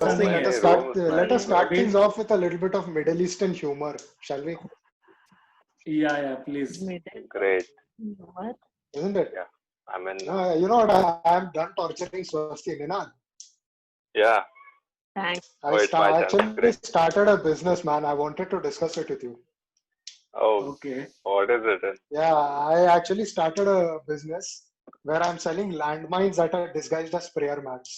First thing, नहीं let है us start. रोम Let us start अभी things off with a little bit of Middle Eastern humor, shall we? yeah please Middle Great. humor. Isn't it? Yeah. I mean, You know what? I am done torturing Swasti Ninad. yeah. Thanks. Oh, it's my chance. Actually Great. started a business, man. I wanted to discuss it with you. Oh, okay what is it? Yeah, I actually started a business where I'm selling landmines that are disguised as prayer mats.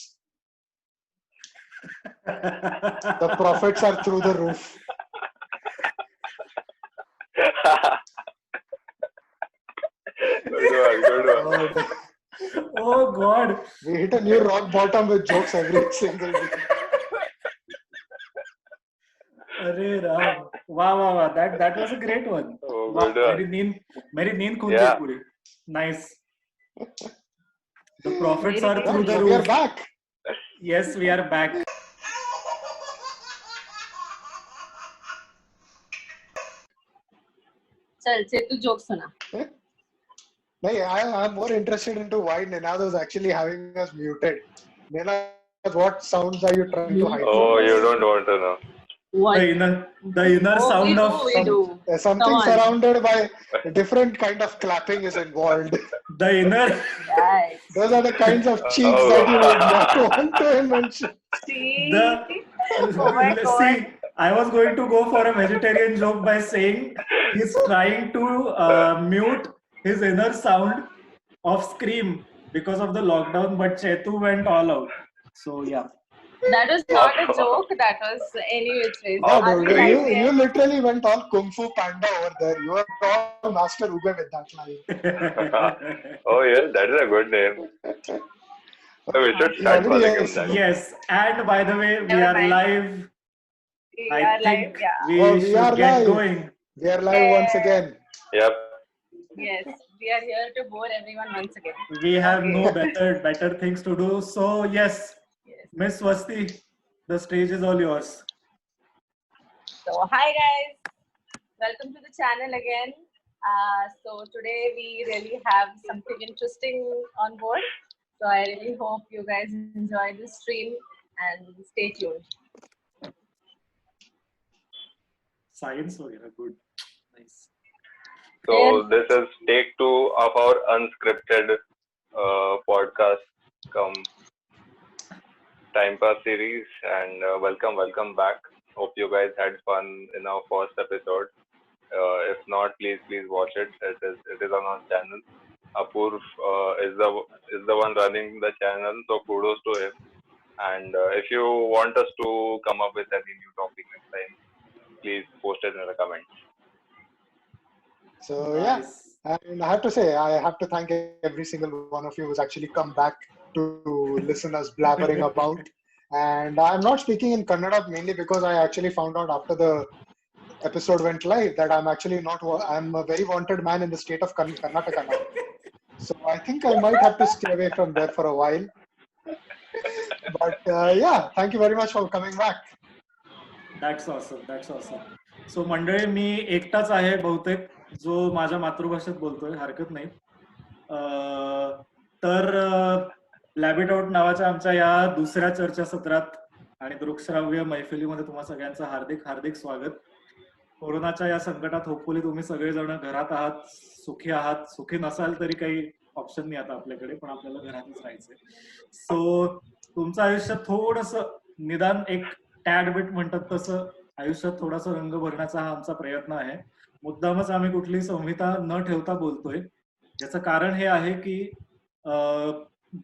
The profits are through the roof. Good one. God, oh god we hit a new rock bottom with jokes every single week. अरे राम वाह वाह वाह that was a great one Oh, वाह good one. मेरी नींद खुल Yeah. गई पूरी nice the profits Very are good. through the So we are roof back. yes we are back चल तू जोक सुना. No, I'm more interested into why Ninad was actually having us muted. Ninad, what sounds are you trying to hide Oh, from you us? don't want to know. What? the inner Oh, sound we of do, we do. Something Come on. surrounded by a different kind of clapping is involved. the inner Right. Those are the kinds of cheeks Oh. that you would not want to mention. See? the Oh my God. see I was going to go for a vegetarian joke by saying he's trying to mute his inner sound of scream because of the lockdown but Chetu went all out so yeah That was not a joke. That was anyways. Yeah, Are dude, we live you literally went all Kung Fu Panda over there. You were all Master Ube with that line. Oh, yes, that is a good name. So we should start already calling him has- that. yes and by the way we Never are mind. live We I are think live. Yeah. we Oh, we should are get live. going We are live once again. Yep. Yes. We are here to bore everyone once again. we have Okay. no better things to do so yes Yes. Miss Swasti the stage is all yours So hi guys. Welcome to the channel again. So today we really have something interesting on board. So I really hope you guys enjoy the stream and stay tuned. science वगैरह good nice So this is take 2 of our unscripted podcast come time pass series, and welcome back. Hope you guys had fun in our first episode. If not, please watch it. It is on our channel. Apurv is the one running the channel, so kudos to him. And if you want us to come up with any new topic next time, please post it in the comments. So yeah, nice and I have to say, I have to thank every single one of you who's actually come back to listen us blabbering about. And I'm not speaking in Kannada mainly because I actually found out after the episode went live that I'm actually not. I'm a very wanted man in the state of Karnataka now. So I think I might have to stay away from there for a while. But yeah, thank you very much for coming back. That's awesome. So मंडळी मी एकटाच आहे बहुतेक जो माझ्या मातृभाषेत बोलतोय हरकत नाही तर लॅबिट आउट नावाच्या आमच्या या दुसऱ्या चर्चासत्रात आणि दृकश्राव्य मैफिलीमध्ये तुम्हा सगळ्यांचं हार्दिक स्वागत कोरोनाच्या या संकटात होपफुली तुम्ही सगळेजण घरात आहात सुखी नसाल तरी काही ऑप्शन नाही आता आपल्याकडे पण आपल्याला घरातच राहायचंय सो तुमचं आयुष्य थोडस निदान एक टॅड बिट म्हणतात तसं आयुष्यात थोडासा रंग भरण्याचा हा आमचा प्रयत्न आहे मुद्दामच आम्ही कुठली संहिता न ठेवता बोलतोय याचं कारण हे आहे की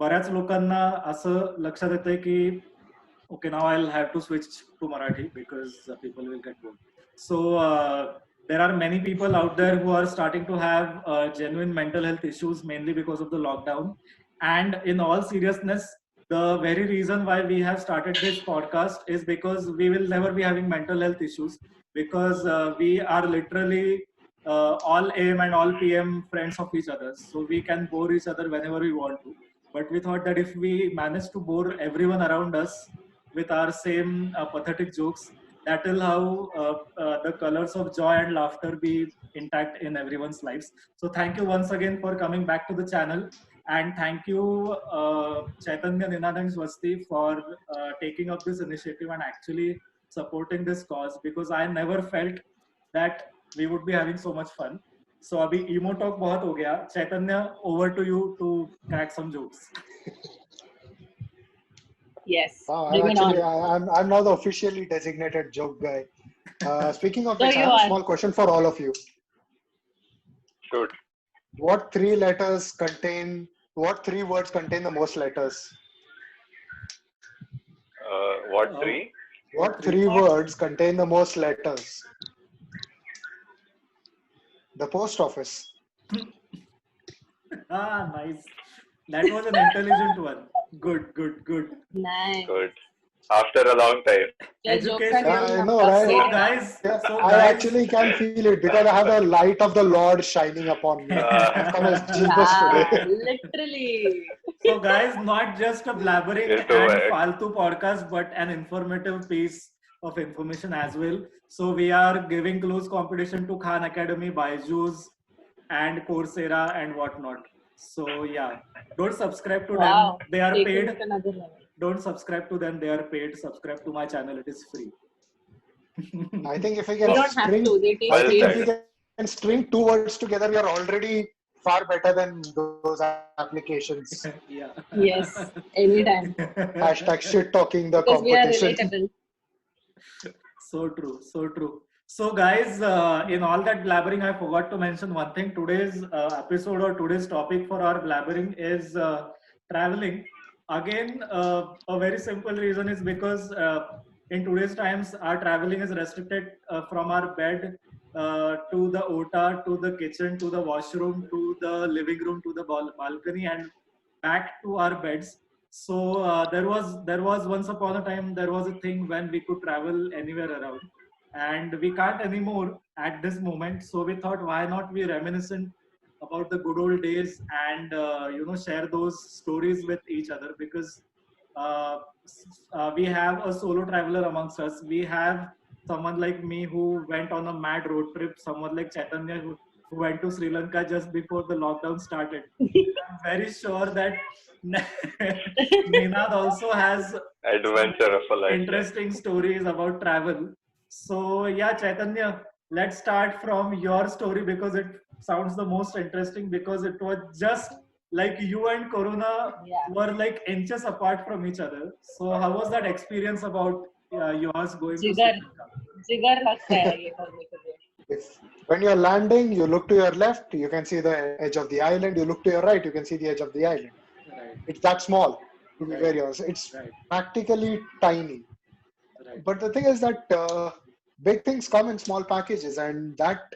बऱ्याच लोकांना असं लक्षात येतंय की okay now I have to switch to Marathi because people will get bored so there are many people out there who are starting to have genuine mental health issues mainly because of the lockdown and in all seriousness the very reason why we have started this podcast is because we will never be having mental health issues because we are literally all AM and all PM friends of each other so we can bore each other whenever we want to but we thought that if we manage to bore everyone around us with our same pathetic jokes that will how the colors of joy and laughter be intact in everyone's lives. So thank you once again for coming back to the channel. And thank you, Chaitanya, Ninad, and Swasti for taking up this initiative and actually supporting this cause, because I never felt that we would be having so much fun. So अभी emo talk बहुत हो गया. Chaitanya, over to you to crack some jokes. Yes. Wow, Bring it on. I'm now the officially designated joke guy. Speaking of So which, I you have a are. small question for all of you. Shoot. What three words contain the most letters? What Oh. three? What three words contain the most letters? The post office. Ah, nice. That was an intelligent one. Good. Nice. Good. After a long time. Your jokes are Education. getting I know, across right? So very guys, I actually can feel it because I have the light of the Lord shining upon me. I've come as Jesus Yeah, today. literally. So guys, not just a blabbering It's and alright. faltu podcast, but an informative piece of information as well. So we are giving close competition to Khan Academy, Byju's, and Coursera and whatnot. So yeah, don't subscribe to Wow. them. They are Taking it paid. to another level. Don't subscribe to them. They are paid. Subscribe to my channel. It is free. I think if we We can don't have string, to. They take I think if paid. we can string two words together, we are already far better than those applications. Yeah. Yes, anytime. Hashtag shit talking the Because we are competition. relatable. So true, so true. So, guys, in all that blabbering, I forgot to mention one thing. Today's episode or today's topic for our blabbering is traveling. Again, a very simple reason is because in today's times, our traveling is restricted from our bed to the OTA, to the kitchen, to the washroom, to the living room, to the balcony, and back to our beds. So there was once upon a time there was a thing when we could travel anywhere around, and we can't anymore at this moment. So we thought, why not we reminiscent about the good old days and share those stories with each other, because we have a solo traveler amongst us. We have someone like me who went on a mad road trip. Someone like Chaitanya who went to Sri Lanka just before the lockdown started. I'm very sure that Ninad also has Adventure of a lifetime. interesting stories about travel. So yeah, Chaitanya, let's start from your story because it sounds the most interesting, because it was just like you and Corona Yeah. were like inches apart from each other. So how was that experience about yours going to Sri जिगर Lanka? जिगर लगता है ये करने के लिए. When you're landing, you look to your left, you can see the edge of the island. You look to your right, you can see the edge of the island. Right, It's that small, to be Right. very honest. It's right, practically tiny. right. But the thing is that big things come in small packages, and that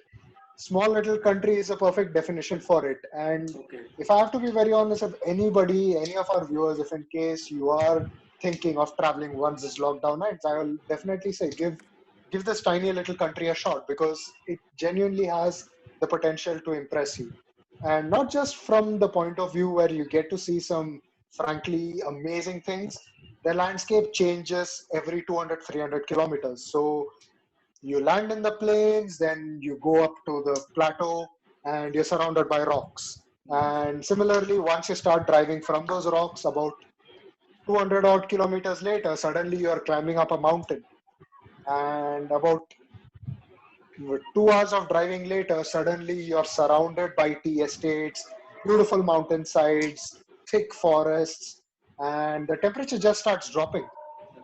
small little country is a perfect definition for it. And Okay. if I have to be very honest, if anybody, any of our viewers, if in case you are thinking of traveling once this lockdown ends, I will definitely say give this tiny little country a shot, because it genuinely has the potential to impress you. And not just from the point of view where you get to see some frankly amazing things. The landscape changes every 200, 300 kilometers. So you land in the plains, then you go up to the plateau, and you're surrounded by rocks. And similarly, once you start driving from those rocks, about 200 odd kilometers later, suddenly you are climbing up a mountain. And about 2 hours of driving later, suddenly you're surrounded by tea estates, beautiful mountainsides, thick forests, and the temperature just starts dropping.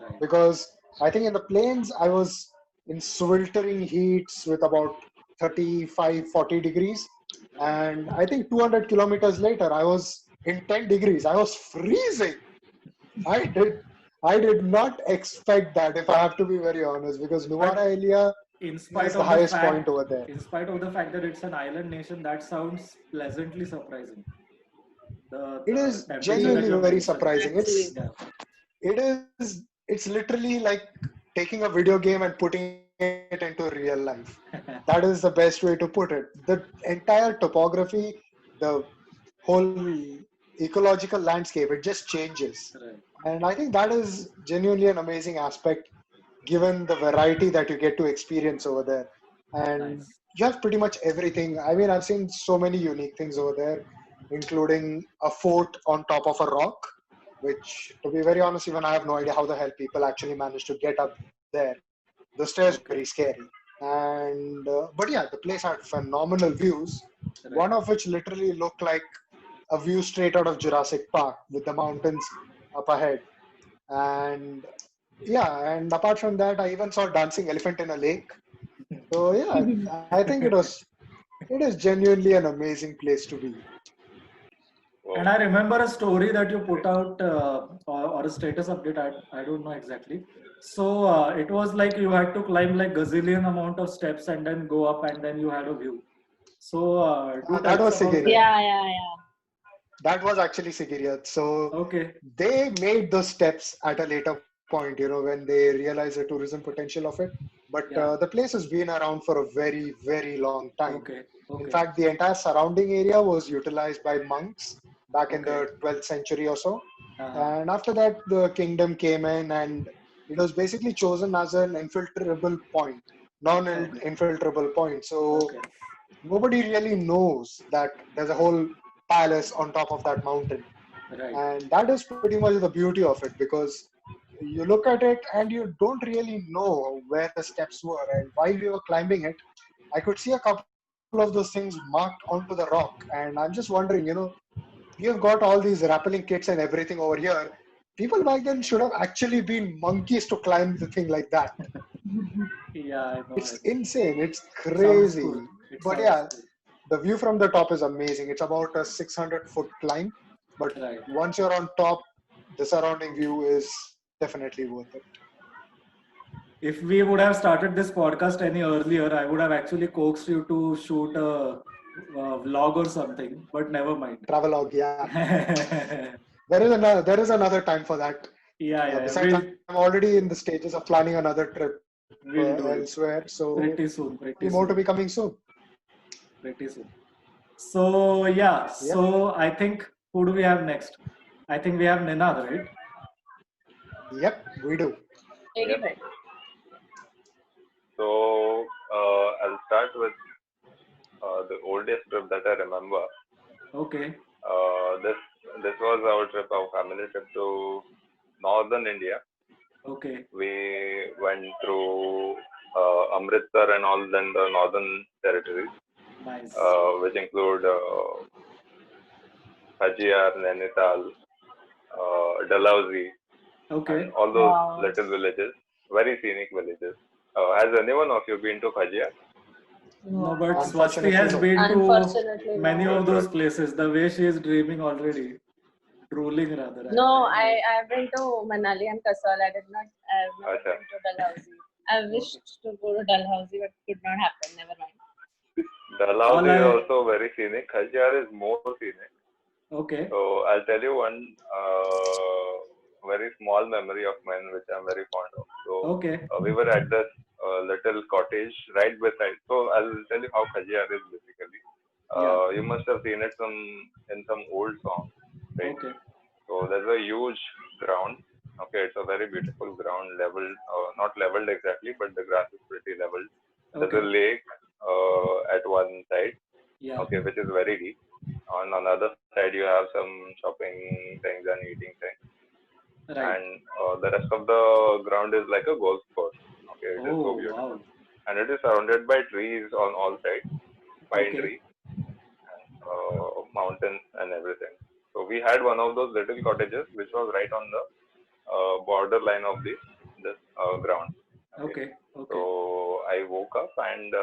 Right. Because I think in the plains, I was in sweltering heats with about 35, 40 degrees. And I think 200 kilometers later, I was in 10 degrees. I was freezing. I did not expect that, if I have to be very honest, because Nuwara Elia In is spite the of the highest fact, point over there. in spite of the fact that it's an island nation, that sounds pleasantly surprising. It The is temperature that genuinely you have very mentioned. surprising. Actually. It's literally like taking a video game and putting it into real life. That is the best way to put it. The entire topography, the whole ecological landscape, it just changes. Right. And I think that is genuinely an amazing aspect, given the variety that you get to experience over there. And Nice. you have pretty much everything. I mean, I've seen so many unique things over there. including a fort on top of a rock, which, to be very honest, even I have no idea how the hell people actually managed to get up there. The stairs were very scary. And but yeah, the place had phenomenal views, one of which literally looked like a view straight out of Jurassic Park with the mountains up ahead. And yeah, and apart from that, I even saw a dancing elephant in a lake. So yeah, I think it is genuinely an amazing place to be. And I remember a story that you put out or a status update. I don't know exactly. So it was like you had to climb like gazillion amount of steps and then go up and then you had a view. So do That tell us was about Sigiri. that. Yeah. That was actually Sigiriya. So Okay. they made those steps at a later point, when they realized the tourism potential of it. But Yeah. the place has been around for a very, very long time. Okay. In Okay. fact, the entire surrounding area was utilized by monks back in the Okay. 12th century or so. Uh-huh. And after that, the kingdom came in and it was basically chosen as an infiltrable point, Okay. non-infiltrable point. So Okay. nobody really knows that there's a whole palace on top of that mountain. Right. And that is pretty much the beauty of it, because you look at it and you don't really know where the steps were. And while we were climbing it, I could see a couple of those things marked onto the rock. And I'm just wondering, we have got all these rappelling kits and everything over here. People back then should have actually been monkeys to climb the thing like that. Yeah, I know It's it. insane. It's Sounds crazy. cool. It But sounds yeah, cool. the view from the top is amazing. It's about a 600-foot climb. But Right. once you're on top, the surrounding view is definitely worth it. If we would have started this podcast any earlier, I would have actually coaxed you to shoot a vlog or something, but never mind. Travelogue, yeah. Yeah, There is another time for that. yeah. Besides, I'm already in the stages of planning another trip We'll do it elsewhere. So pretty soon. more to be coming soon. Pretty soon. So yeah. Yep. So I think who do we have next? I think we have Ninad, right? Yep, we do. Yep. So I'll start with the oldest trip that I remember. Okay. This was our trip, our family trip to northern India. Okay. We went through Amritsar and all then the northern territories, Nice. which include Hajiyar, Nainital, Dalhousie, Okay. and all those Wow. little villages, very scenic villages. Has anyone of you been to Hajiyar? No, but Swasti Unfortunately, has no. been to Unfortunately, many no. of those places. The way she is dreaming already, drooling rather. No, I've been to Manali and Kasol. I've never Acha. been to Dalhousie. I wished to go to Dalhousie, but could not happen. Never mind. Dalhousie is I- also very scenic. Hajiyar is more scenic. Okay. So I'll tell you one very small memory of mine, which I'm very fond of. So Okay. we were at this little cottage right beside. So I'll tell you how Hajiyar is basically. Yeah. You must have seen it in some old songs, right? Okay. So there's a huge ground. Okay, it's a very beautiful ground, leveled, not leveled exactly, but the grass is pretty leveled. There's a Okay. lake at one side, Yeah. okay, which is very deep. On another side, you have some shopping things and eating things, Right. and the rest of the ground is like a golf course. Okay, it is so Oh beautiful, wow. and it is surrounded by trees on all sides, pine Okay. trees, mountains, and everything. So we had one of those little cottages, which was right on the borderline of this ground. Okay. Okay. So I woke up and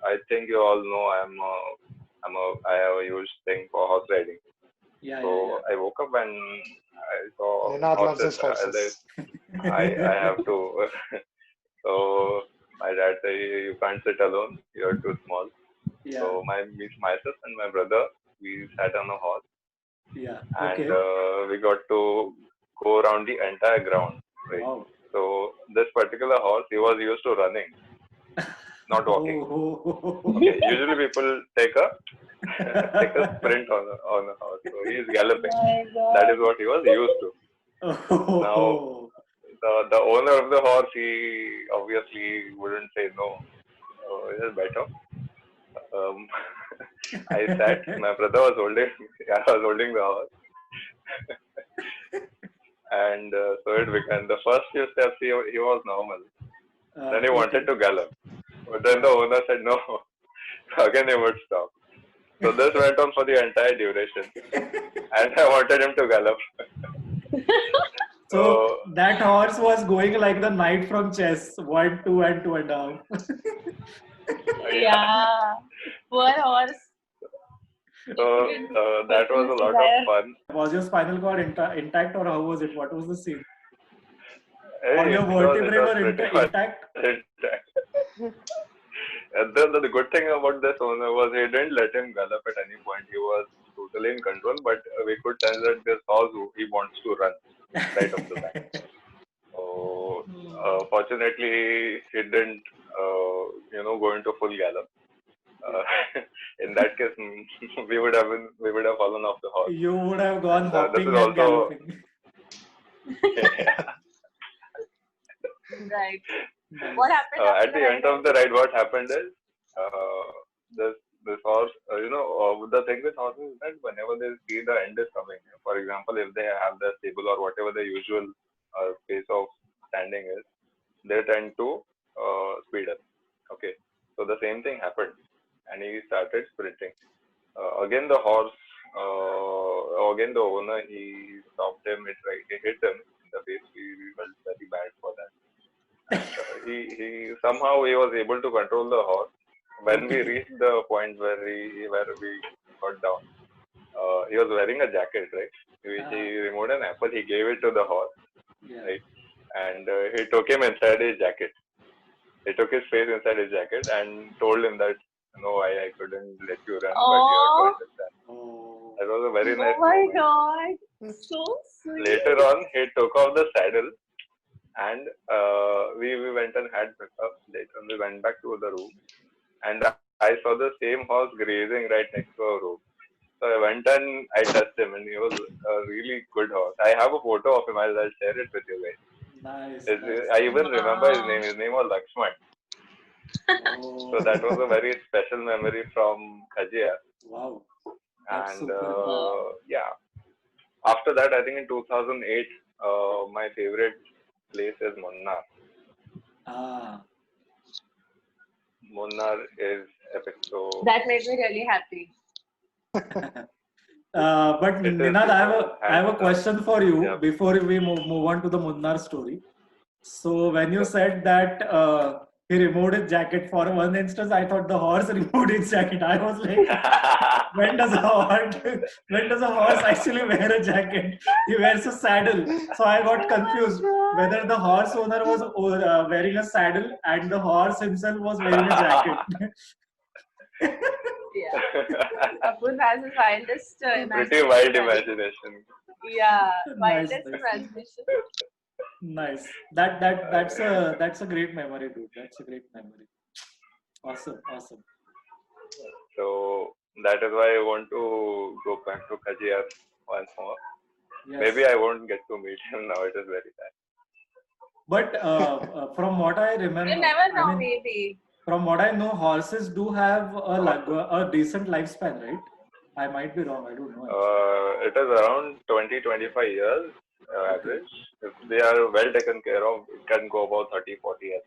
I think you all know I have a huge thing for horse riding. Yeah. So I woke up and I saw Ninad loves his horses. horses. I have to. So my dad said you can't sit alone. You're too small. Yeah. So myself and my brother, we sat on a horse Yeah. and Okay. we got to go around the entire ground. Right. Wow. So this particular horse, he was used to running, not walking. Oh. Okay. Usually people take a sprint on a horse. So he is galloping. My God. That is what he was used to. Oh. The owner of the horse, he obviously wouldn't say no. So it is better. I sat. My brother was holding. I was holding the horse, and so it began. The first few steps he was normal. Then he wanted to gallop, but then the owner said no. Again he would stop. So this went on for the entire duration, and I wanted him to gallop. So that horse was going like the knight from chess, 1, 2, and 2.5. Yeah, poor horse. So that was a lot of fun. Was your spinal cord intact, or how was it? What was the scene? All Hey, your it was vertebrae were pretty much intact? intact. And the good thing about this owner was he didn't let him gallop at any point. He was totally in control, but we could tell that this horse, he wants to run right off the bat. So fortunately, he didn't, go into full gallop. In that case, we would have fallen off the horse. You would have gone This hopping is and also galloping. Right. What happened at the end of the ride. What happened is this horse. The thing with horses is that whenever they see the end is coming, for example, if they have the stable or whatever the usual pace of standing is, they tend to speed up. Okay, so the same thing happened, and he started sprinting. Again, the horse. Again, the owner, he stopped him. He hit him in the face. He felt very bad for that. He somehow he was able to control the horse. When we reached the point where we got down, he was wearing a jacket, right? He removed an apple. He gave it to the horse, right? And he took him inside his jacket. He took his face inside his jacket and told him that no, I couldn't let you run, but you have to understand. That was a very nice. Oh my moment. God! So sweet. Later on, he took off the saddle. And we went and had breakfast. Later on, we went back to the room, and I saw the same horse grazing right next to our room. So I went and I touched him, and he was a really good horse. I have a photo of him. I'll share it with you guys. Nice. I even remember his name. His name was Lakshman. So that was a very special memory from Khajia. Wow. And after that, I think in 2008, my favorite place is Munnar. Munnar is epic. So that made me really happy. But Ninad, I have a question for you before we move on to the Munnar story. So when you said that he removed his jacket, for one instance, I thought the horse removed his jacket. I was like, when does a horse actually wear a jacket? He wears a saddle. So I got confused whether the horse owner was wearing a saddle and the horse himself was wearing a jacket. Yeah. Apun has his wildest imagination. Pretty wild imagination. Yeah, wildest Nice. imagination. Nice. That's a great memory, dude. That's a great memory. Awesome. So that is why I want to go back to Khajia once more. Yes. Maybe I won't get to meet him now. It is very sad. But from what I remember, You never know, maybe. From what I know, horses do have a decent lifespan, right? I might be wrong. I don't know. It is around 20-25 years average. If they are well taken care of, it can go about 30-40 years.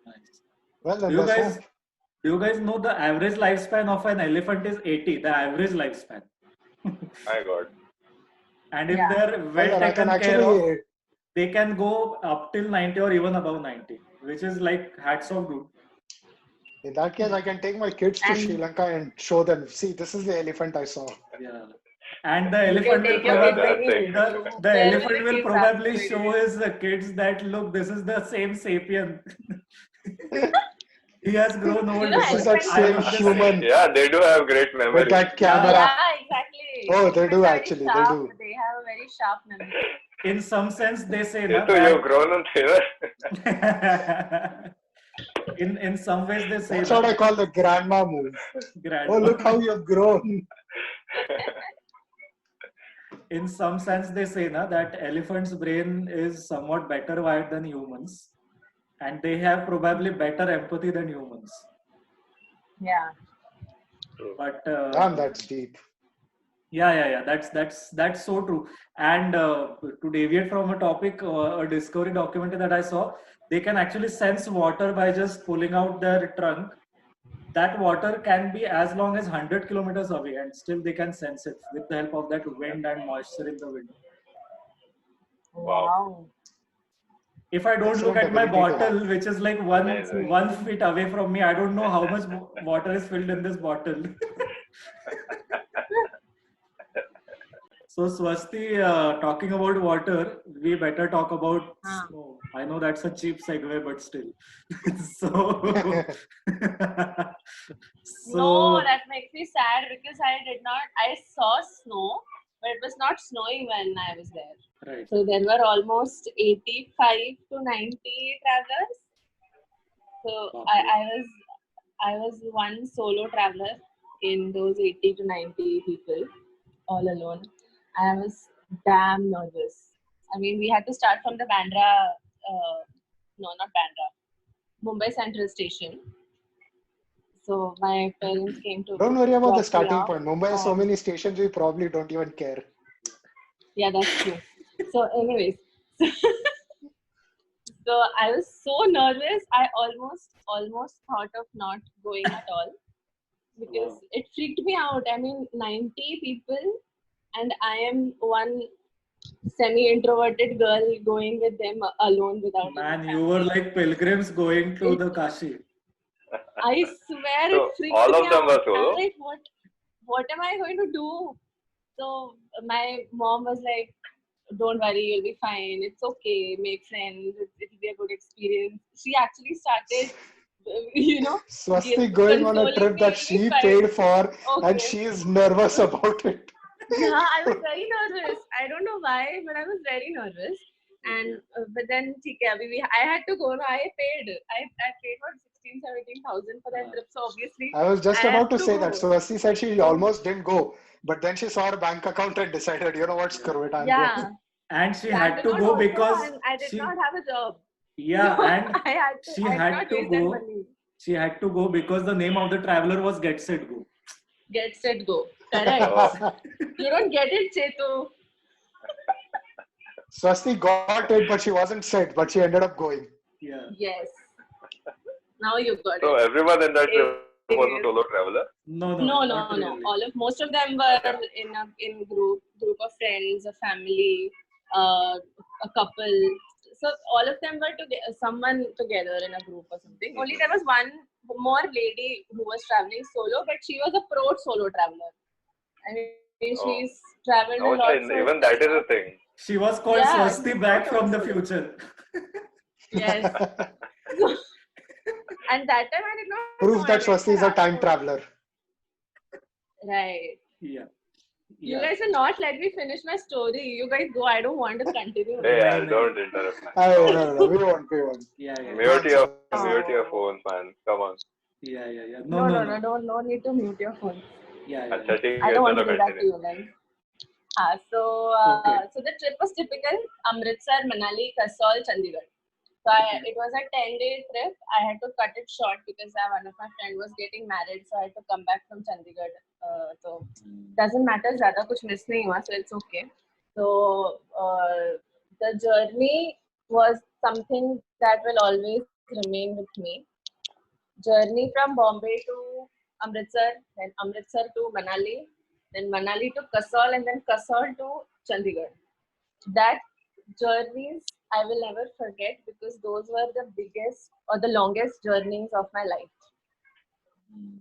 Nice. Well, then Do that's hope. you guys know the average lifespan of an elephant is 80? The average lifespan. My God. And if Yeah. they're well Well, I can taken care of, actually, they can go up till 90 or even above 90, which is like hats off, dude. in that case, I can take my kids to And- Sri Lanka and show them. See, this is the elephant I saw. Yeah. And the You elephant can will take your probably kids That's anywhere. the Wherever elephant the will kids probably have to show be. his kids that look, this is the same sapien. He has grown old. You know, This is but that I same look the human Yeah, they do have great with memory. that camera. Yeah, exactly. Oh, they do Very actually, they sharp. do. They have a very sharp memory. In some sense, they say You na, too, you've grown on thinner. that in some ways they say That's what I that call the grandma move. grandma. Oh, look how you've grown. In some sense they say na, that elephant's brain is somewhat better wired than humans, and they have probably better empathy than humans. Yeah. True. But Damn, that's deep. yeah. That's so true. And to deviate from a topic, a Discovery documentary that I saw, they can actually sense water by just pulling out their trunk. That water can be as long as 100 kilometers away, and still they can sense it with the help of that wind and moisture in the wind. Wow. If I don't look Excellent at my ability to have. bottle, which is like one Amazing. 1 feet away from me, I don't know how much water is filled in this bottle. So Swasti, talking about water, we better talk about snow. I know that's a cheap segue, but still. So, No, that makes me sad because I saw snow, but it was not snowing when I was there. right. So there were almost 85 to 90 travelers. So I was one solo traveler in those 80 to 90 people, all alone. I was damn nervous. I mean, we had to start from the Bandra, no, not Bandra, Mumbai Central Station. So my parents came to Don't worry about drop the me starting off, point. Mumbai has so and- many stations, we probably don't even care. Yeah, that's true. So, anyways, so I was so nervous. I almost thought of not going at all because Wow. it freaked me out. I mean, 90 people, and I am one semi-introverted girl going with them alone without. Man, any you were family. like pilgrims going to the Kashi. I swear So it freaked all of me them out. were solo? I'm like, what am I going to do? So my mom was like, don't worry, you'll be fine. It's okay. Make friends. It'll be a good experience. She actually started, Swasti going on a consoling trip me, that "It'll she be fine." paid for and Okay. she is nervous about it. Yeah, I was very nervous. I don't know why, but I was very nervous. And but then, I had to go. No, I paid. I paid what 16,000-17,000 for that Wow. trip. So obviously, I was just I about have to to say that. go. Swasti said she almost didn't go, but then she saw her bank account and decided, you know what, screw it, I'm Yeah, going. And she that had did to not go also, because and I did she, not have a job. yeah, So and I she did had not to waste that go. money. She had to go because the name of the traveler was Get Set Go. Get set go. Correct. Oh, You don't get it, Chetu. Swasti got it, but she wasn't set, but she ended up going. Yeah. Yes. Now you got so it. everyone in that trip was a solo traveler? No, No. not really. Most of them were Okay. in group of friends, a family, a couple. So all of them were someone together in a group or something. Only there was one more lady who was traveling solo, but she was a pro solo traveler. I mean, Oh. she's traveled a Oh, lot. so So even that is a thing. She was called Yeah, Swasti she's back not from the solo. future. Yes. And that time I did not Proof know. I that went Swasti is a for time Rajkot. traveler. Right. Yeah. You Yeah. guys will not let me finish my story. You guys go. I don't want to continue. Hey, No. don't interrupt, man. No, we won't. Yeah. Mute your Oh. phones, man. Come on. Yeah. No, no need to mute your phone. Yeah. अच्छा ठीक I है don't want to चलो do that to continue. you then. So Okay. so the trip was typical Amritsar, Manali, Kasol, Chandigarh. So it was a 10-day trip. I had to cut it short because one of my friends was getting married, so I had to come back from Chandigarh. So doesn't matter, ज़्यादा कुछ miss नहीं हुआ, so it's okay. So the journey was something that will always remain with me. Journey from Bombay to Amritsar, then Amritsar to Manali, then Manali to Kasol, and then Kasol to Chandigarh. That journeys I will never forget because those were the biggest or the longest journeys of my life.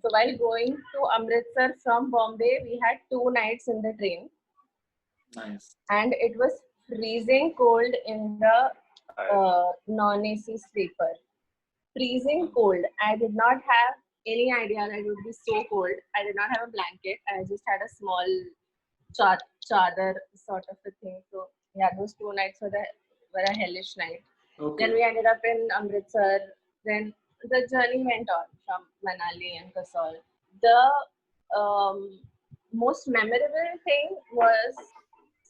So while going to Amritsar from Bombay, we had 2 nights in the train, Nice. and it was freezing cold in the non-AC sleeper. Freezing cold. I did not have any idea that it would be so cold. I did not have a blanket. I just had a small chadar sort of a thing. So yeah, those 2 nights were a hellish night. Okay. Then we ended up in Amritsar. Then the journey went on from Manali and Kasol. The most memorable thing was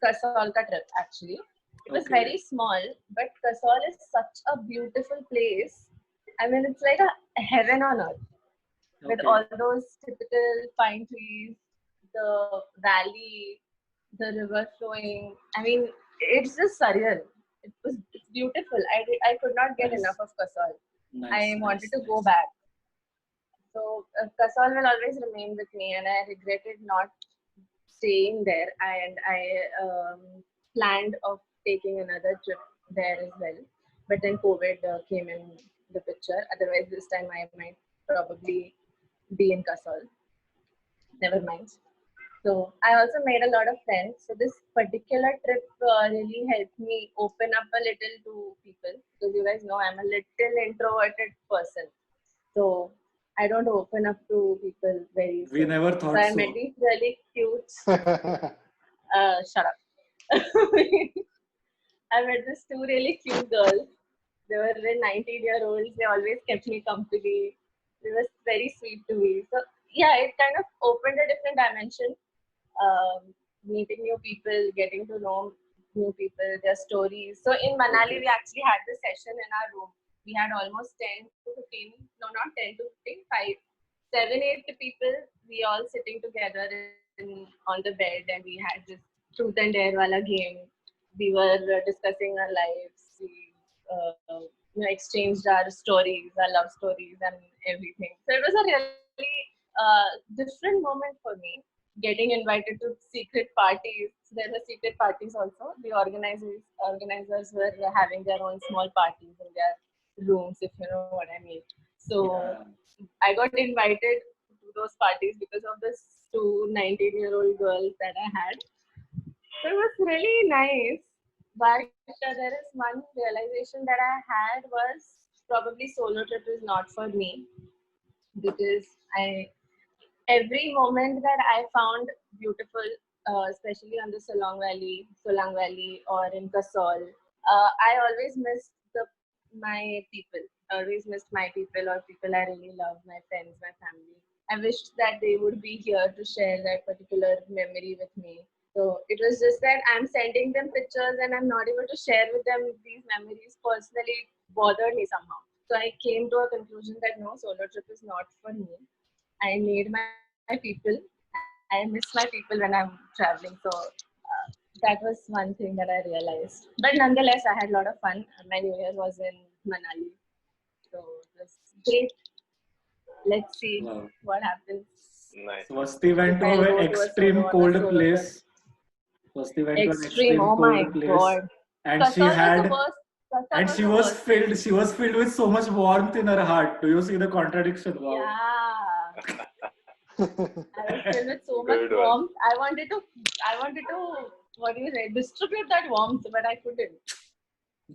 Kasol ka trip actually. It was Okay. very small, but Kasol is such a beautiful place. I mean, it's like a heaven on earth. with Okay. all those typical pine trees, the valley, the river flowing. I mean, it's just surreal. It's beautiful. I could not get Nice. enough of Kasol. Nice. I wanted Nice. to go back. So Kasol will always remain with me, and I regretted not staying there. And I planned of taking another trip there as well, but then COVID came in the picture. Otherwise, this time I might probably be in Kasol. Never mind. So I also made a lot of friends. So this particular trip really helped me open up a little to people, because you guys know I'm a little introverted person. So I don't open up to people very We soon. never So thought I so. met these really cute. Shut up. I met these two really cute girls. They were 19-year-olds. They always kept me company. They were very sweet to me. So yeah, it kind of opened a different dimension. Meeting new people, getting to know new people, their stories. So in Manali, Okay. we actually had this session in our room. We had almost 10 to 15, no, not 10 to 15, 5, 7, 8 people. We all sitting together on the bed, and we had this truth and dare wala game. We were discussing our lives. We exchanged our stories, our love stories, and everything. So it was a really different moment for me, getting invited to secret parties. There were secret parties also. The organizers were having their own small parties in their rooms, if you know what I mean. So Yeah. I got invited to those parties because of this 19-year-old girls that I had. So it was really nice. But there is one realization that I had was probably solo trip is not for me, because every moment that I found beautiful, especially on the Solang Valley, or in Kasol, I always missed my people. I always missed my people, or people I really love, my friends, my family. I wished that they would be here to share that particular memory with me. So it was just that I'm sending them pictures and I'm not able to share with them these memories personally. It bothered me somehow. So I came to a conclusion that no, solo trip is not for me. I need my people. I miss my people when I'm traveling. So that was one thing that I realized. But nonetheless, I had a lot of fun. My New Year was in Manali. So it was great. Let's see Wow. what happens Nice. Swasti if went to I'll an go to a solo extreme on a cold solo trip. place. Swasti went to an Extreme. extreme Oh my cold place, god. and she Kasol was the had, worst. Kasol and was the worst. she was filled with so much warmth in her heart. Do you see the contradiction? Wow. Yeah. I was filled with so much Good one. warmth. I wanted to, what do you say, distribute that warmth, but I couldn't.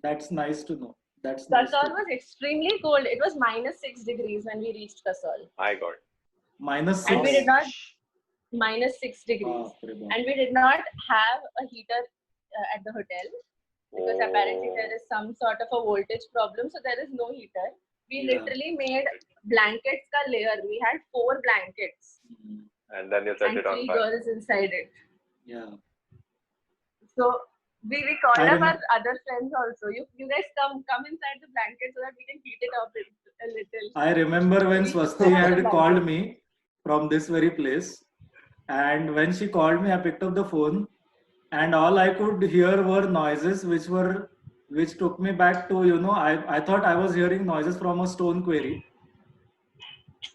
That's nice to know. That's nice to Kasol know. was extremely cold. It was -6 degrees when we reached Kasol. I got. Minus And we 6. did not, -6 degrees. Baap re baap. And we did not have a heater at the hotel, because apparently Oh, there is some sort of a voltage problem. So there is no heater. We Yeah. literally made blankets ka layer. We had 4 blankets Mm, and then you set and it on 3 fire. girls inside it. Yeah. So we called I up remember. our other friends also. You guys come inside the blanket so that we can heat it up a little. I remember when We took Swasti some of the had called blankets. me from this very place, and when she called me, I picked up the phone, and all I could hear were noises which took me back to, I thought I was hearing noises from a stone quarry,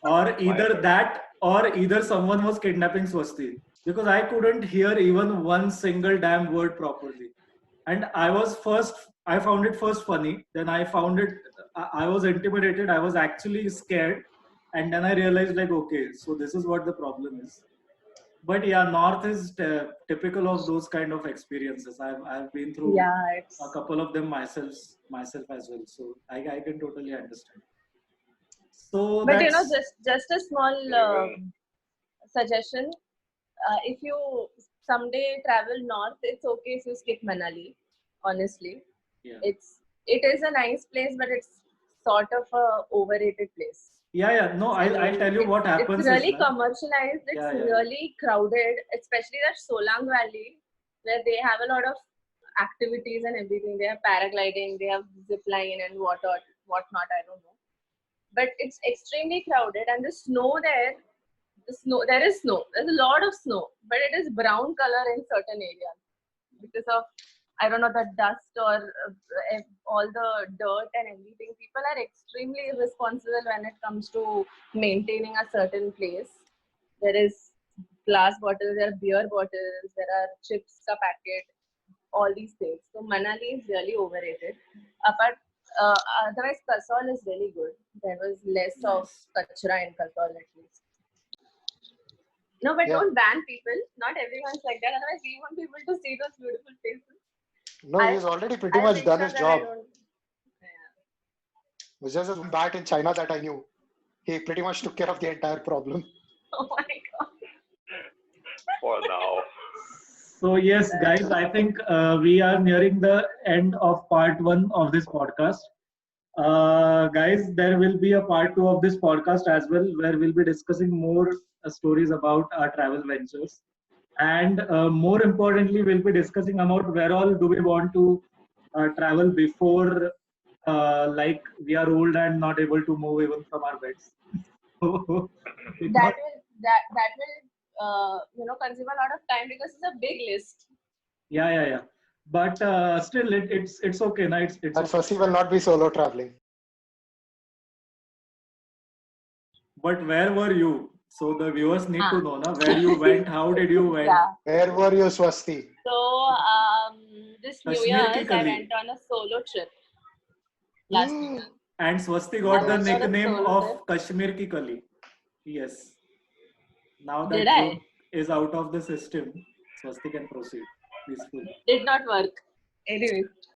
or My either God. that, or either someone was kidnapping Swasti, because I couldn't hear even one single damn word properly. And I found it first funny, then I found it, I was intimidated, I was actually scared, and then I realized, like, okay, so this is what the problem is. But yeah, North is typical of those kind of experiences. I've been through Yeah, a it's. couple of them myself as well, so I can totally understand. So But that's just a small Even suggestion. If you someday travel north, it's okay if you skip Manali. Honestly, yeah. it is a nice place, but it's sort of a overrated place. Yeah. No, I'll So tell you what it's happens is, really na. commercialized. It's Yeah. really crowded, especially that Solang Valley, where they have a lot of activities and everything. They have paragliding, they have zip line and whatnot. I don't know. but it's extremely crowded, and the snow there, there is snow. There's a lot of snow, but it is brown color in certain areas because of, I don't know, the dust or all the dirt and everything. People are extremely irresponsible when it comes to maintaining a certain place. There is glass bottles, there are beer bottles, there are chips ka packet, all these things. So Manali is really overrated. Apart, otherwise Kasol is really good. There was less of kachra in Kasol at least. No, but Yeah. don't ban people. Not everyone's like that. Otherwise, we want people to see those beautiful places. No, he's already pretty I'll much make done sure his that I job. don't. It was just one bat in China that I knew. He pretty much took care of the entire problem. Oh my god. For now. So yes, guys, I think we are nearing the end of part 1 of this podcast. Guys, there will be a part 2 of this podcast as well, where we'll be discussing more stories about our travel ventures. And more importantly, we'll be discussing about where all do we want to travel before like we are old and not able to move even from our beds. So, That will consume a lot of time because it's a big list. yeah. But still, it's okay. No? It's And okay. first, he will not be solo traveling. But where were you? So the viewers need to know, na, where you went, how did you went? Yeah. Where were you, Swasti? So this New Kashmir ki Year's, I Kali. went on a solo trip last week. And Swasti I got the went on a nickname solo of trip. Kashmir ki Kali. Yes. Now that Did I? joke is out of the system, Swasti can proceed peacefully. Did not work. Anyway,